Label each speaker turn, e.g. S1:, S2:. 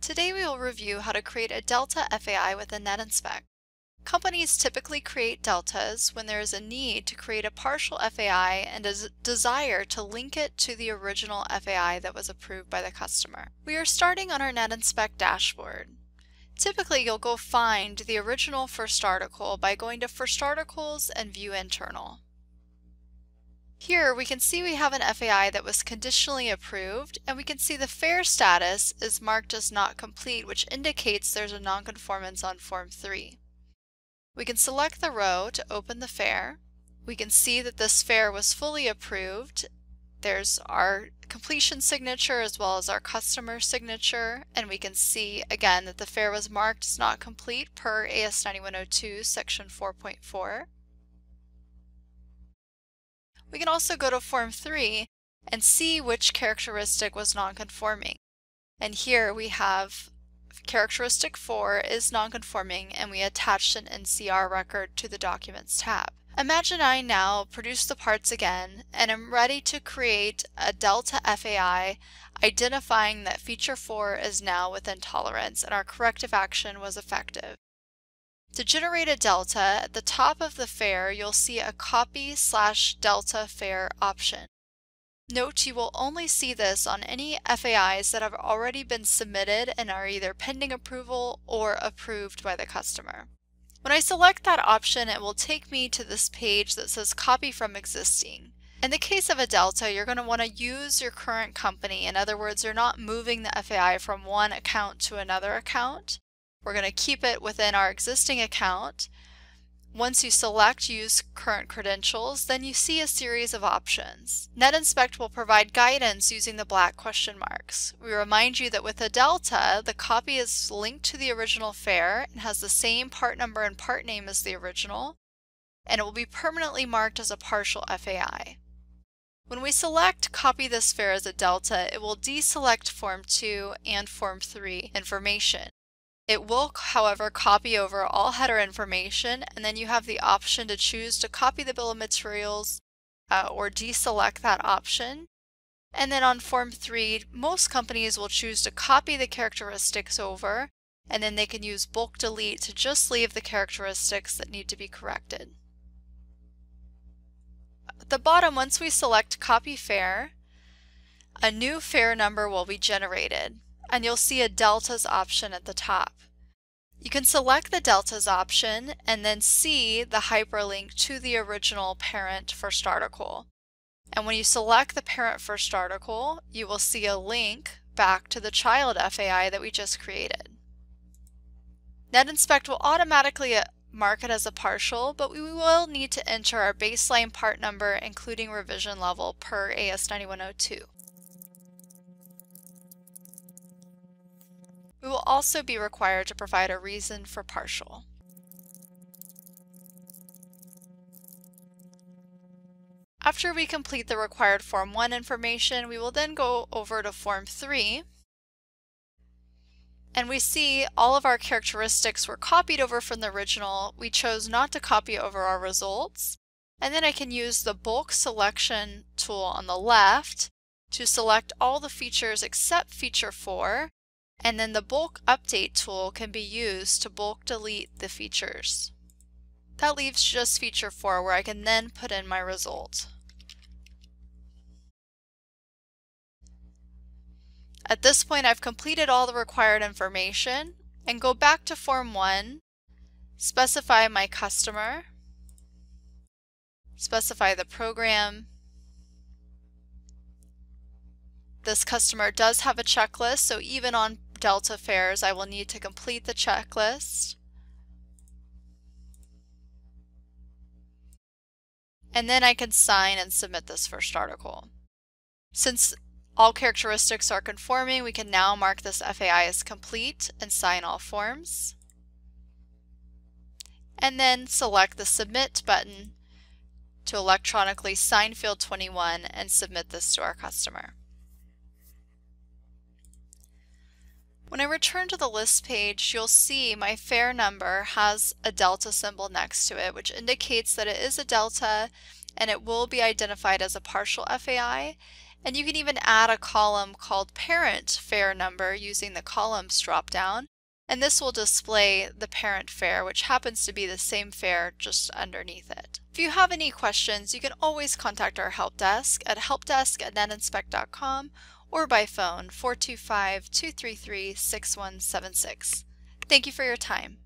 S1: Today we will review how to create a Delta FAI within NetInspect. Companies typically create deltas when there is a need to create a partial FAI and a desire to link it to the original FAI that was approved by the customer. We are starting on our NetInspect dashboard. Typically, you'll go find the original first article by going to First Articles and View Internal. Here we can see we have an FAI that was conditionally approved, and we can see the FAIR status is marked as not complete, which indicates there's a nonconformance on Form 3. We can select the row to open the FAIR. We can see that this FAIR was fully approved. There's our completion signature as well as our customer signature, and we can see again that the FAIR was marked as not complete per AS 9102 section 4.4. We can also go to Form 3 and see which characteristic was non-conforming. And here we have characteristic 4 is non-conforming, and we attached an NCR record to the Documents tab. Imagine I now produce the parts again and am ready to create a Delta FAI identifying that feature 4 is now within tolerance and our corrective action was effective. To generate a delta, at the top of the FAIR you'll see a copy/delta FAIR option. Note you will only see this on any FAIs that have already been submitted and are either pending approval or approved by the customer. When I select that option, it will take me to this page that says Copy from Existing. In the case of a delta, you're going to want to use your current company. In other words, you're not moving the FAI from one account to another account. We're going to keep it within our existing account. Once you select Use Current Credentials, then you see a series of options. NetInspect will provide guidance using the black question marks. We remind you that with a delta, the copy is linked to the original FAIR and has the same part number and part name as the original, and it will be permanently marked as a partial FAI. When we select Copy this FAIR as a delta, it will deselect Form 2 and Form 3 information. It will, however, copy over all header information, and then you have the option to choose to copy the bill of materials or deselect that option. And then on Form 3, most companies will choose to copy the characteristics over, and then they can use bulk delete to just leave the characteristics that need to be corrected. At the bottom, once we select Copy FAIR, a new FAIR number will be generated, and you'll see a deltas option at the top. You can select the deltas option and then see the hyperlink to the original parent first article. And when you select the parent first article, you will see a link back to the child FAI that we just created. NetInspect will automatically mark it as a partial, but we will need to enter our baseline part number including revision level per AS 9102. We will also be required to provide a reason for partial. After we complete the required Form 1 information, we will then go over to Form 3, and we see all of our characteristics were copied over from the original. We chose not to copy over our results, and then I can use the bulk selection tool on the left to select all the features except feature 4. And then the bulk update tool can be used to bulk delete the features. That leaves just feature 4 where I can then put in my result. At this point, I've completed all the required information and go back to Form 1, specify my customer, specify the program. This customer does have a checklist, so even on Delta FAIRs, I will need to complete the checklist. And then I can sign and submit this first article. Since all characteristics are conforming, we can now mark this FAI as complete and sign all forms. And then select the Submit button to electronically sign Field 21 and submit this to our customer. When I return to the list page, you'll see my FAIR number has a delta symbol next to it, which indicates that it is a delta and it will be identified as a partial FAI. And you can even add a column called parent fare number using the columns dropdown. And this will display the parent fare, which happens to be the same fare just underneath it. If you have any questions, you can always contact our help desk at helpdesk@netinspect.com or by phone 425-233-6176. Thank you for your time.